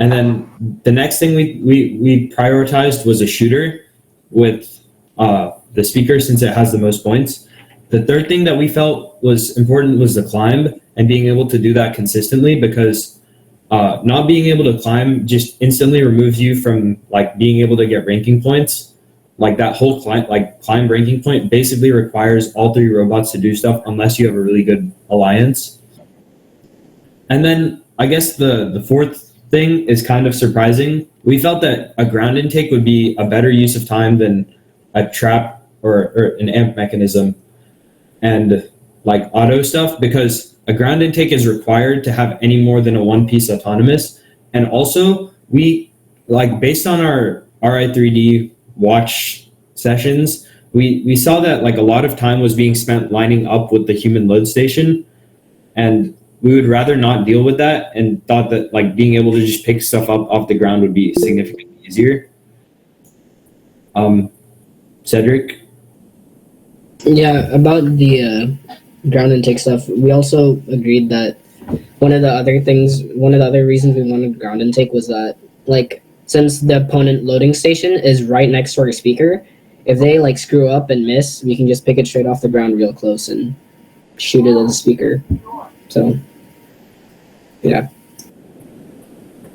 And then the next thing we prioritized was a shooter with the speaker, since it has the most points. The third thing that we felt was important was the climb and being able to do that consistently, because not being able to climb just instantly removes you from like being able to get ranking points. Like that whole climb ranking point basically requires all three robots to do stuff unless you have a really good alliance. And then I guess the fourth thing is kind of surprising. We felt that a ground intake would be a better use of time than a trap or an amp mechanism and like auto stuff, because a ground intake is required to have any more than a one-piece autonomous. And also we like, based on our RI3D watch sessions, we saw that like a lot of time was being spent lining up with the human load station, and we would rather not deal with that, and thought that like being able to just pick stuff up off the ground would be significantly easier. Cedric? Yeah, about the ground intake stuff, we also agreed that one of the other reasons we wanted ground intake was that, like, since the opponent loading station is right next to our speaker, if they like screw up and miss, we can just pick it straight off the ground real close and shoot it at the speaker. So, yeah.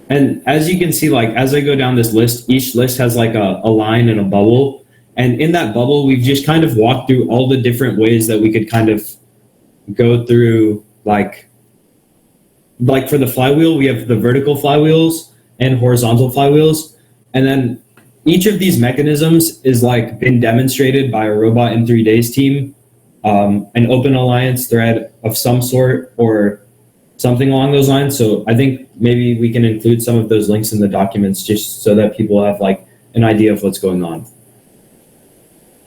And as you can see, like, as I go down this list, each list has like a line and a bubble. And in that bubble, we've just kind of walked through all the different ways that we could kind of go through, like for the flywheel, we have the vertical flywheels and horizontal flywheels. And then each of these mechanisms is like been demonstrated by a Robot in 3 Days team, an open alliance thread of some sort or something along those lines. So I think maybe we can include some of those links in the documents just so that people have like an idea of what's going on.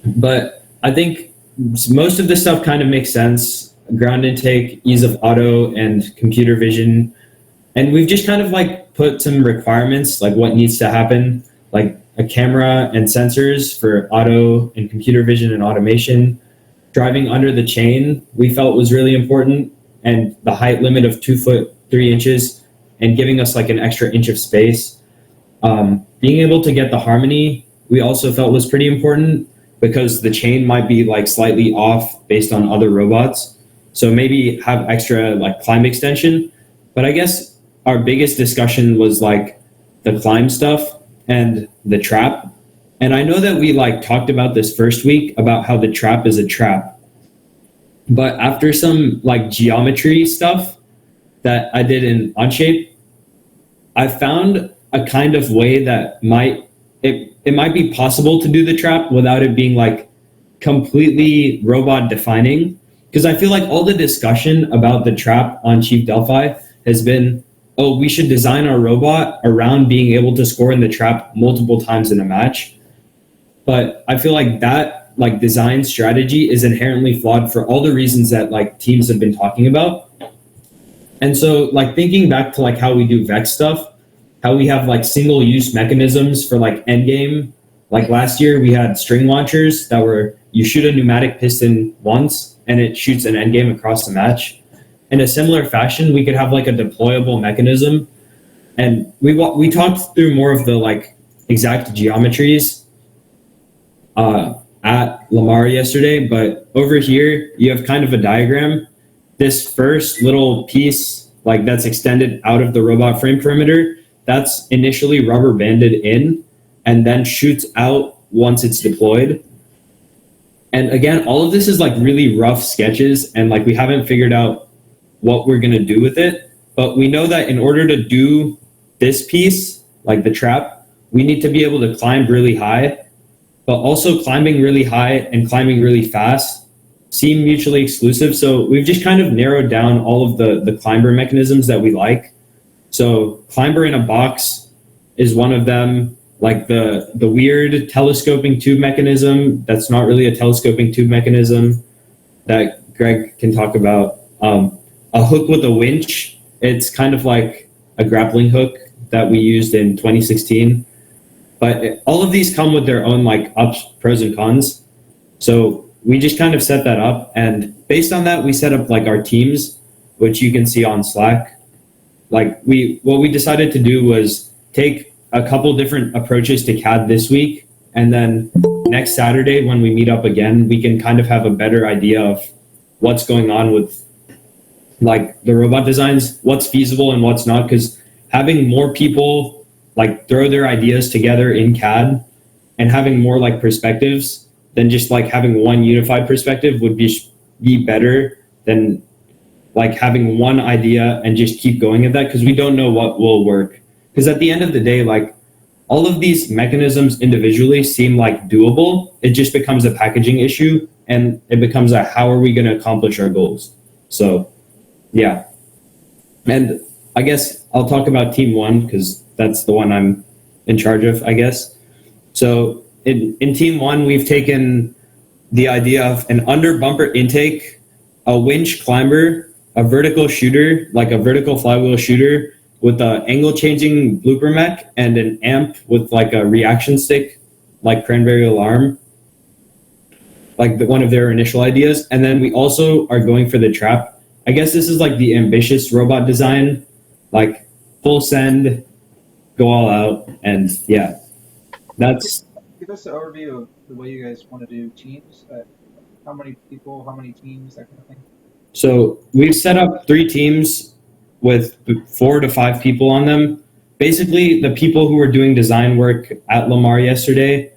But I think most of this stuff kind of makes sense. Ground intake, ease of auto, and computer vision. And we've just kind of like put some requirements, like what needs to happen, like a camera and sensors for auto and computer vision and automation. Driving under the chain, we felt was really important, and the height limit of 2 foot 3 inches and giving us like an extra inch of space. Being able to get the harmony, we also felt was pretty important, because the chain might be like slightly off based on other robots. So maybe have extra like climb extension. But I guess our biggest discussion was like the climb stuff and the trap. And I know that we like talked about this first week about how the trap is a trap. But after some like geometry stuff that I did in Onshape, I found a kind of way that it might be possible to do the trap without it being like completely robot defining. Because I feel like all the discussion about the trap on Chief Delphi has been, oh, we should design our robot around being able to score in the trap multiple times in a match. But I feel like that like design strategy is inherently flawed for all the reasons that like teams have been talking about. And so like thinking back to like how we do Vex stuff, how we have like single use mechanisms for like endgame. Like last year we had string launchers that were, you shoot a pneumatic piston once and it shoots an endgame across the match. In a similar fashion, we could have like a deployable mechanism. And we talked through more of the like exact geometries at Lamar yesterday, but over here you have kind of a diagram. This first little piece like that's extended out of the robot frame perimeter, that's initially rubber banded in and then shoots out once it's deployed. And again, all of this is like really rough sketches, and like we haven't figured out what we're gonna do with it. But we know that in order to do this piece, like the trap, we need to be able to climb really high, but also climbing really high and climbing really fast seem mutually exclusive. So we've just kind of narrowed down all of the climber mechanisms that we like. So climber in a box is one of them, like the weird telescoping tube mechanism that's not really a telescoping tube mechanism that Greg can talk about. A hook with a winch, it's kind of like a grappling hook that we used in 2016. But all of these come with their own like ups, pros and cons. So we just kind of set that up, and based on that, we set up like our teams, which you can see on Slack. Like what we decided to do was take a couple different approaches to CAD this week, and then next Saturday when we meet up again, we can kind of have a better idea of what's going on with like the robot designs, what's feasible and what's not. Because having more people like throw their ideas together in CAD and having more like perspectives than just like having one unified perspective would be better than like having one idea and just keep going at that, because we don't know what will work. Because at the end of the day, like all of these mechanisms individually seem like doable. It just becomes a packaging issue, and it becomes a how are we going to accomplish our goals. So yeah, and I guess I'll talk about team one because that's the one I'm in charge of, I guess. So in team one, we've taken the idea of an under bumper intake, a winch climber, a vertical shooter, like a vertical flywheel shooter with a angle changing blooper mech, and an amp with like a reaction stick, like cranberry alarm, like one of their initial ideas. And then we also are going for the trap. I guess this is like the ambitious robot design, like full send, go all out, and yeah, that's. Give us an overview of the way you guys want to do teams. How many people, how many teams, that kind of thing. So we've set up 3 teams with 4 to 5 people on them. Basically, the people who were doing design work at Lamar yesterday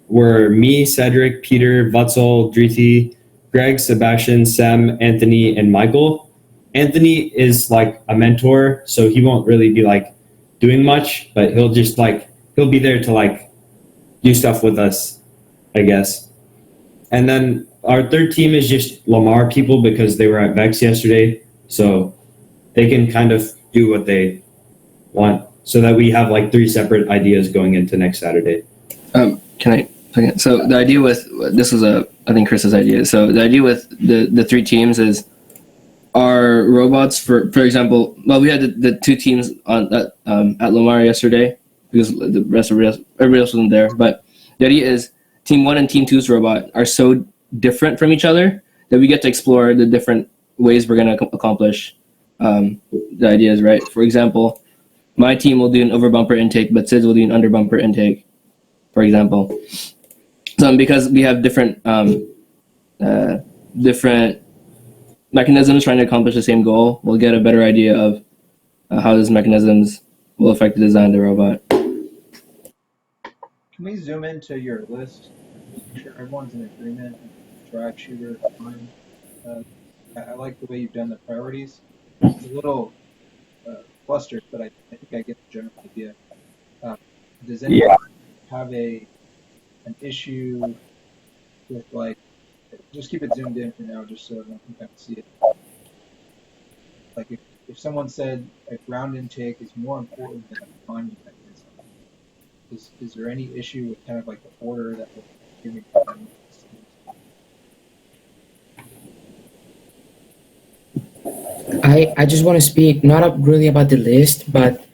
were me, Cedric, Peter, Vutzel, Driti, Greg, Sebastian, Sam, Anthony, and Michael. Anthony is like a mentor, so he won't really be like doing much, but he'll just like, he'll be there to like do stuff with us, I guess. And then our third team is just Lamar people because they were at Vex yesterday, so they can kind of do what they want, so that we have like 3 separate ideas going into next Saturday. Can I? So the idea with this was I think Chris's idea. So the idea with the 3 teams is our robots for example. Well, we had the 2 teams on at Lamar yesterday because the rest of everybody else wasn't there. But the idea is team 1 and team 2's robot are so different from each other that we get to explore the different ways we're going to accomplish the ideas, right? For example, my team will do an over bumper intake, but Sid's will do an under bumper intake, for example. So because we have different different mechanisms trying to accomplish the same goal, we'll get a better idea of how those mechanisms will affect the design of the robot. Can we zoom into your list? Make sure everyone's in agreement. Drive shooter, fine. I like the way you've done the priorities. It's a little clustered, but I think I get the general idea. Does anyone have an issue with like, just keep it zoomed in for now, just so everyone can kind of see it. Like if someone said a ground intake is more important than a climbing mechanism, is there any issue with kind of like the order that we're giving them? I just want to speak not really about the list, but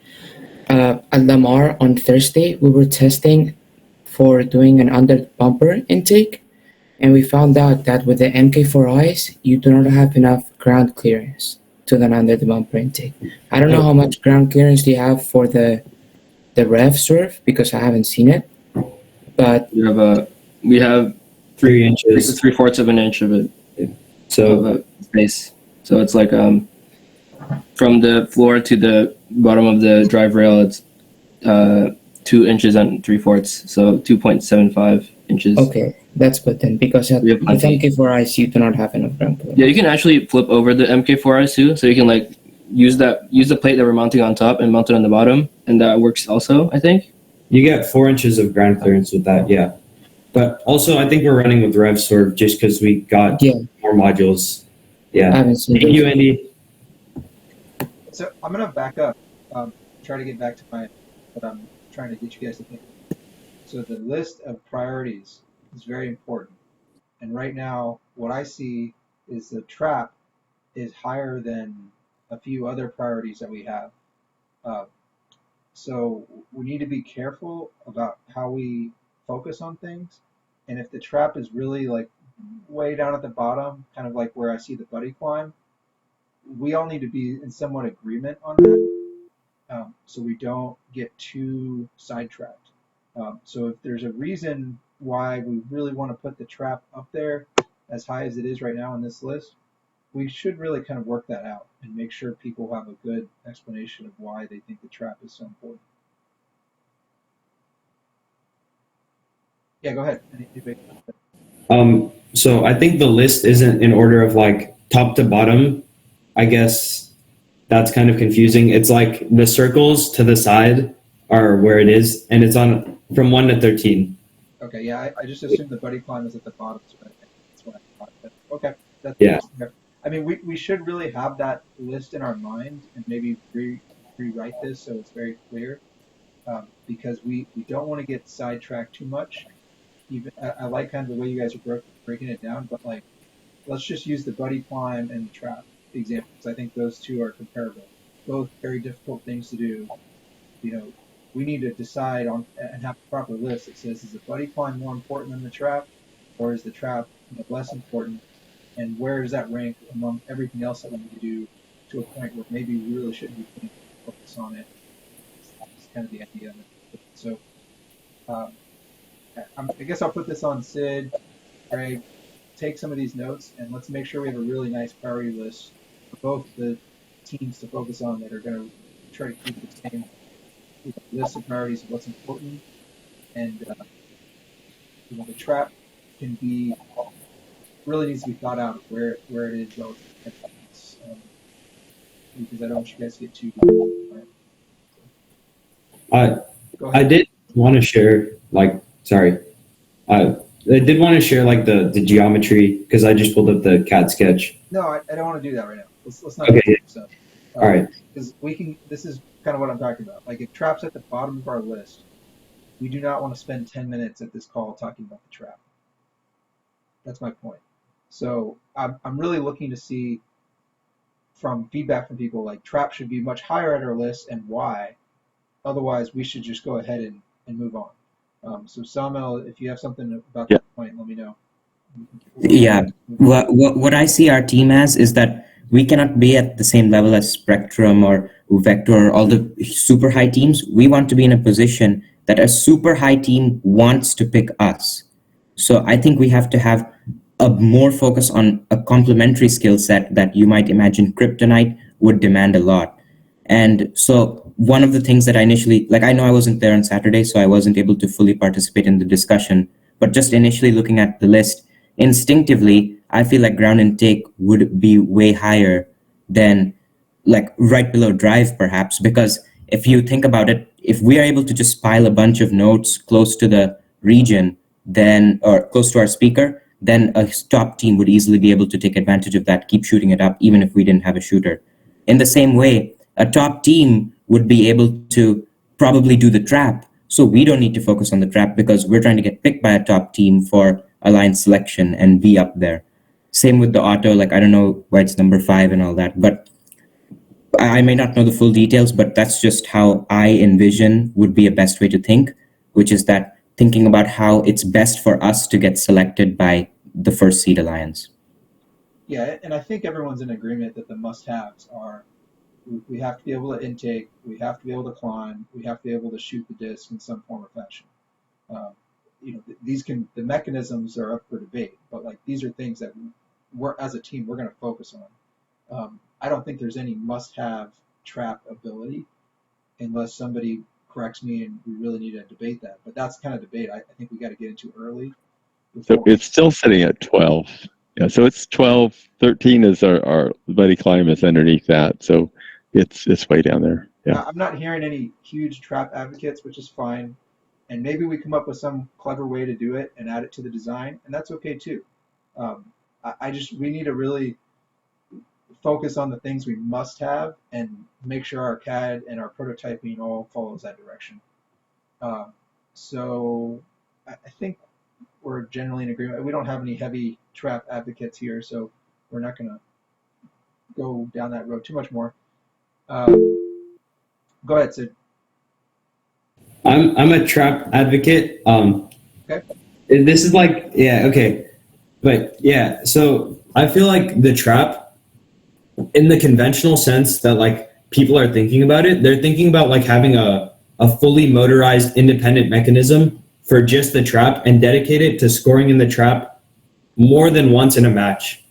at Lamar on Thursday we were testing for doing an under bumper intake, and we found out that with the MK4Is you do not have enough ground clearance to the under the bumper intake. I don't know how much ground clearance do you have for the rev serve because I haven't seen it, but we have 3 inches, 3/4 of an inch of it. So of space. So it's like from the floor to the bottom of the drive rail, it's 2 inches and 3/4, so 2.75 inches. okay, that's good then, because at We have with MK4Is you do not have enough ground clearance. Yeah, you can actually flip over the MK4Is too, so you can like use the plate that we're mounting on top and mount it on the bottom, and that works also, I think. you get 4 inches of ground clearance with that, yeah. But also, I think we're running with RevSorb just because we got more modules. I Yeah. haven't seen Thank it. you, Andy. So I'm gonna back up, try to get back to what I'm trying to get you guys to think. So the list of priorities is very important, and right now what I see is the trap is higher than a few other priorities that we have. Uh, so we need to be careful about how we focus on things, and if the trap is really like way down at the bottom, kind of like where I see the buddy climb, we all need to be in somewhat agreement on that. so we don't get too sidetracked. So if there's a reason why we really want to put the trap up there as high as it is right now on this list, we should really kind of work that out and make sure people have a good explanation of why they think the trap is so important. Yeah, go ahead. So I think the list isn't in order of like top to bottom. I guess that's kind of confusing. It's like the circles to the side are where it is, and it's on from 1 to 13. Okay, yeah, I just assumed the buddy climb was at the bottom, so that's what I thought. But okay, that's Yeah. I mean, we should really have that list in our mind and maybe rewrite this so it's very clear, because we don't want to get sidetracked too much. Even I like kind of the way you guys are breaking it down, but like, let's just use the buddy climb and the trap examples. I think those two are comparable. Both very difficult things to do. You know, we need to decide on and have a proper list that says, is the buddy climb more important than the trap, or is the trap less important? And where does that rank among everything else that we need to do to a point where maybe we really shouldn't be putting focus on it? It's kind of the idea of it. So I guess I'll put this on Sid, Greg, take some of these notes, and let's make sure we have a really nice priority list for both the teams to focus on that are going to try to keep the same list of priorities of what's important. And the trap can be really needs to be thought out of where it is relative to this, because I don't want you guys to get too. I did want to share I did want to share like the geometry because I just pulled up the CAD sketch. No, I don't want to do that right now. Let's not. Okay. Do so. All right. Because we can. This is kind of what I'm talking about. Like if trap's at the bottom of our list, we do not want to spend 10 minutes at this call talking about the trap. That's my point. So I'm really looking to see from feedback from people like trap should be much higher at our list and why. Otherwise, we should just go ahead and move on. So Samuel, if you have something about that point, let me know. Yeah. What I see our team as is that we cannot be at the same level as Spectrum or Vector or all the super high teams. We want to be in a position that a super high team wants to pick us. So I think we have to have a more focus on a complementary skill set that you might imagine Kryptonite would demand a lot. And so one of the things that I initially, like I know I wasn't there on Saturday, so I wasn't able to fully participate in the discussion, but just initially looking at the list, instinctively, I feel like ground intake would be way higher than like right below drive perhaps, because if you think about it, if we are able to just pile a bunch of nodes close to the region, then, or close to our speaker, then a top team would easily be able to take advantage of that, keep shooting it up, even if we didn't have a shooter. In the same way, a top team would be able to probably do the trap. So we don't need to focus on the trap because we're trying to get picked by a top team for alliance selection and be up there. Same with the auto, like I don't know why it's number 5 and all that, but I may not know the full details, but that's just how I envision would be a best way to think, which is that thinking about how it's best for us to get selected by the first seed alliance. Yeah, and I think everyone's in agreement that the must-haves are we have to be able to intake, we have to be able to climb, we have to be able to shoot the disc in some form or fashion. The mechanisms are up for debate, but like these are things that we're as a team we're going to focus on. I don't think there's any must-have trap ability unless somebody corrects me and we really need to debate that. But that's kind of debate I think we got to get into early. So it's still sitting at 12. Yeah, so it's 12. 13 is our buddy climb is underneath that. So it's way down there. Yeah. I'm not hearing any huge trap advocates, which is fine. And maybe we come up with some clever way to do it and add it to the design, and that's okay too. We need to really focus on the things we must have and make sure our CAD and our prototyping all follows that direction. So I think we're generally in agreement. We don't have any heavy trap advocates here, so we're not going to go down that road too much more. Go ahead, Sid. I'm a trap advocate. Okay. This is like, yeah, okay. But yeah, so I feel like the trap in the conventional sense that like people are thinking about it. They're thinking about like having a fully motorized independent mechanism for just the trap and dedicate it to scoring in the trap more than once in a match.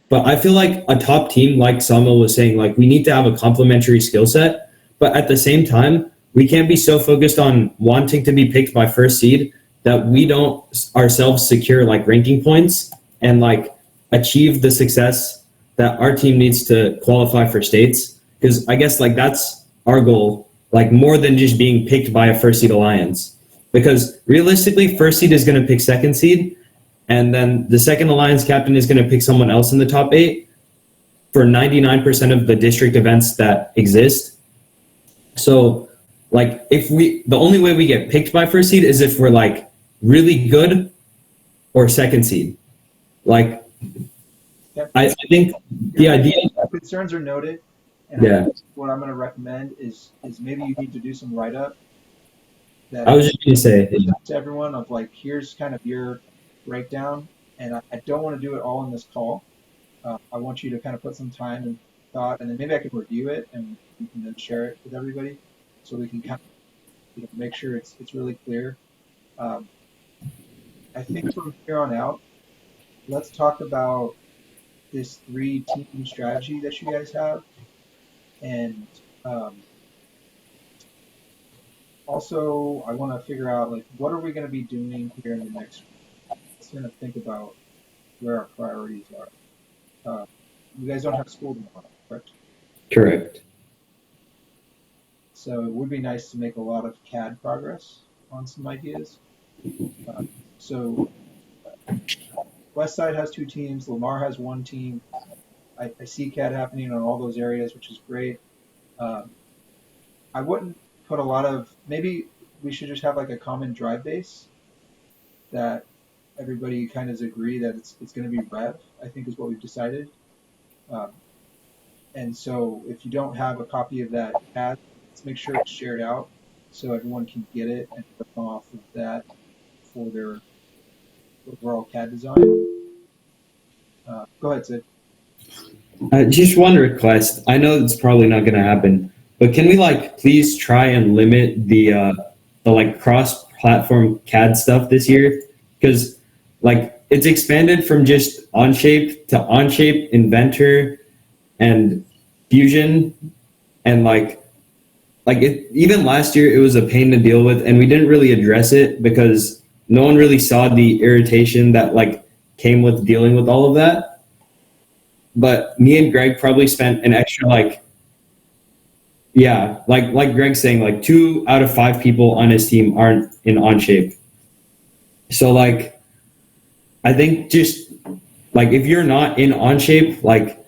But I feel like a top team, like Samuel was saying, like we need to have a complementary skill set. But at the same time, we can't be so focused on wanting to be picked by first seed that we don't ourselves secure like ranking points and like achieve the success that our team needs to qualify for states. Because I guess like that's our goal, like more than just being picked by a first seed alliance. Because realistically, first seed is going to pick second seed, and then the second alliance captain is going to pick someone else in the top 8 for 99% of the district events that exist. So like the only way we get picked by first seed is if we're like really good or second seed. Like I think the idea concerns are noted. And Yeah. what I'm going to recommend is maybe you need to do some write up. I was just going to say, to everyone of like, here's kind of your breakdown, and I don't want to do it all in this call. I want you to kind of put some time and thought, and then maybe I can review it and we can then share it with everybody, so we can kind of make sure it's really clear. I think from here on out, let's talk about this 3-team strategy that you guys have, and also I want to figure out like what are we going to be doing here in the next. Let's kind of think about where our priorities are. You guys don't have school tomorrow, correct? correct. So it would be nice to make a lot of CAD progress on some ideas. So Westside has 2 teams, Lamar has 1 team. I see CAD happening on all those areas, which is great. I wouldn't put a lot of, maybe we should just have like a common drive base that everybody kind of agree that it's going to be Rev, I think is what we've decided. And so if you don't have a copy of that CAD, let's make sure it's shared out so everyone can get it and work off of that for their overall CAD design. Go ahead, Sid. Just one request. I know it's probably not going to happen, but can we like please try and limit the like cross-platform CAD stuff this year? Because like it's expanded from just Onshape to Onshape, Inventor, and Fusion, and like it, even last year it was a pain to deal with, and we didn't really address it because no one really saw the irritation that like came with dealing with all of that. But me and Greg probably spent an extra like Greg's saying, like 2 out of 5 people on his team aren't in Onshape. So like I think just like if you're not in Onshape, like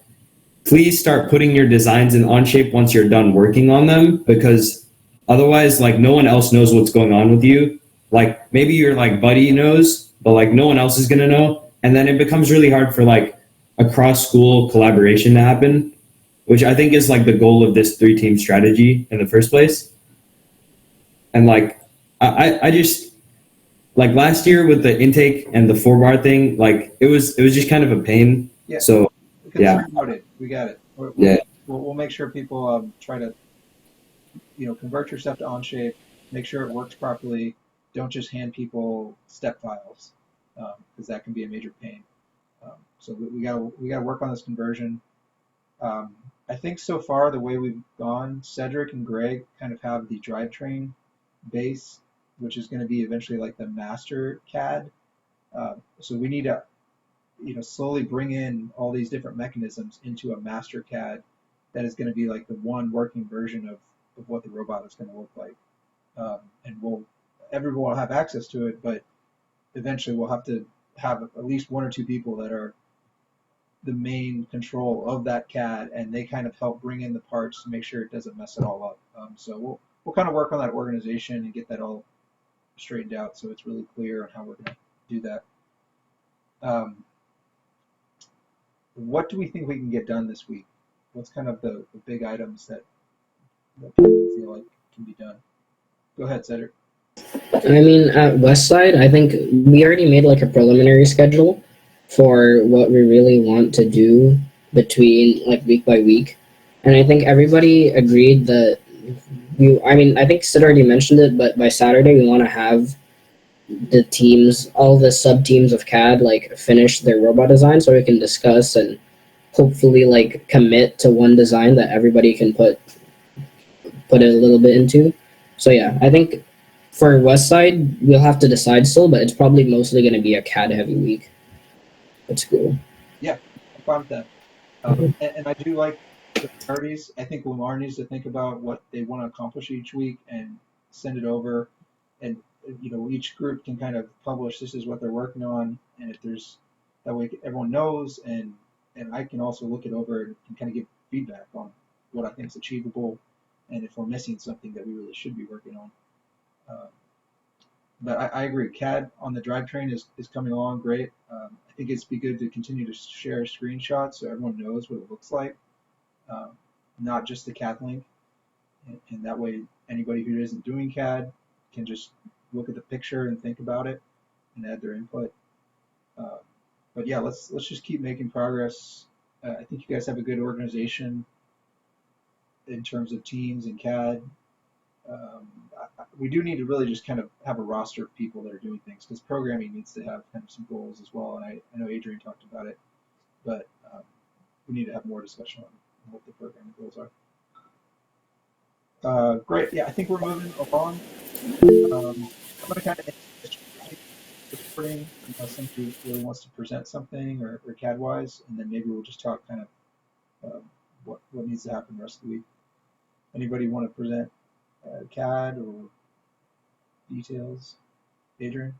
please start putting your designs in Onshape once you're done working on them, because otherwise like no one else knows what's going on with you. Like maybe your like buddy knows, but like no one else is gonna know, and then it becomes really hard for like a cross-school collaboration to happen, which I think is like the goal of this 3-team strategy in the first place. And like I just like last year with the intake and the 4-bar thing, like it was just kind of a pain. Yeah. So yeah, Noted. We got it. We'll make sure people try to convert your stuff to Onshape, make sure it works properly. Don't just hand people step files, because that can be a major pain. So we gotta work on this conversion. I think so far the way we've gone, Cedric and Greg kind of have the drivetrain base, which is going to be eventually like the master CAD. So we need to slowly bring in all these different mechanisms into a master CAD that is going to be like the one working version of what the robot is going to look like. And everyone will have access to it, but eventually we'll have to have at least 1 or 2 people that are the main control of that CAD, and they kind of help bring in the parts to make sure it doesn't mess it all up. So we'll kind of work on that organization and get that all straightened out so it's really clear on how we're going to do that. What do we think we can get done this week? What's kind of the big items that people feel like can be done? Go ahead, Cedric. I mean, at Westside, I think we already made like a preliminary schedule for what we really want to do between like week by week. And I think everybody agreed that I mean, I think Sid already mentioned it, but by Saturday we want to have the teams, all the sub teams of CAD, like finish their robot design so we can discuss and hopefully like commit to one design that everybody can put it a little bit into. So yeah, I think for West Side we'll have to decide still, but it's probably mostly going to be a CAD heavy week. That's cool. Yeah, I'm fine with that. And I do like the priorities. I think Lamar needs to think about what they want to accomplish each week and send it over. And each group can kind of publish this is what they're working on, and if there's that way everyone knows, and I can also look it over and kind of give feedback on what I think is achievable, and if we're missing something that we really should be working on. But I agree. CAD on the drivetrain is coming along great. I think it's be good to continue to share screenshots so everyone knows what it looks like, um, not just the CAD link. And that way, anybody who isn't doing CAD can just look at the picture and think about it and add their input. Uh, but yeah, let's just keep making progress. I think you guys have a good organization in terms of teams and CAD. We do need to really just kind of have a roster of people that are doing things because programming needs to have kind of some goals as well. And I know Adrian talked about it, but we need to have more discussion on what the programming goals are. Great. Yeah, I think we're moving along. I'm going to kind of recording unless somebody really wants to present something or CAD wise, and then maybe we'll just talk kind of what needs to happen the rest of the week. Anybody want to present CAD or details? Adrian?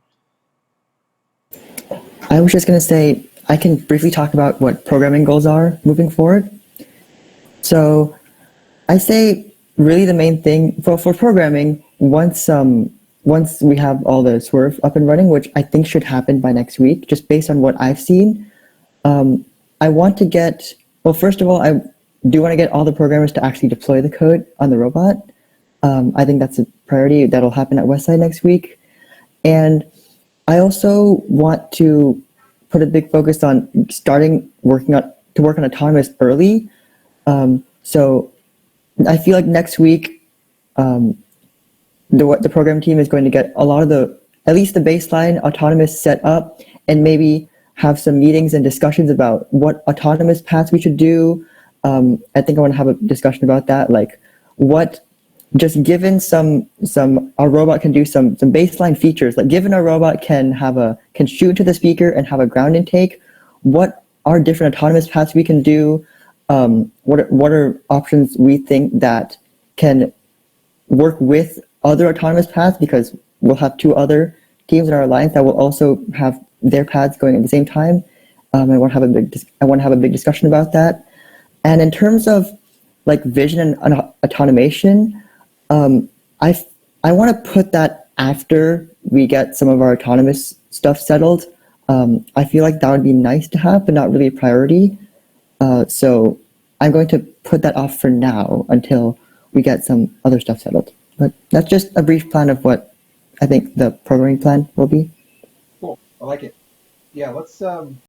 I was just going to say, I can briefly talk about what programming goals are moving forward. So I say really the main thing for programming, once we have all the Swerve up and running, which I think should happen by next week, just based on what I've seen, I want to get, well, first of all, I do want to get all the programmers to actually deploy the code on the robot. I think that's a priority that'll happen at Westside next week. And I also want to put a big focus on work on autonomous early. So I feel like next week, the program team is going to get a lot of at least the baseline autonomous set up, and maybe have some meetings and discussions about what autonomous paths we should do. I think I want to have a discussion about that, like just given our robot can do some baseline features, like given our robot can shoot to the speaker and have a ground intake, what are different autonomous paths we can do? What are options we think that can work with other autonomous paths, because we'll have two other teams in our alliance that will also have their paths going at the same time. I want to have a big discussion about that. And in terms of like vision and automation, I want to put that after we get some of our autonomous stuff settled. I feel like that would be nice to have, but not really a priority. So I'm going to put that off for now until we get some other stuff settled. But that's just a brief plan of what I think the programming plan will be. Cool. I like it. Yeah, let's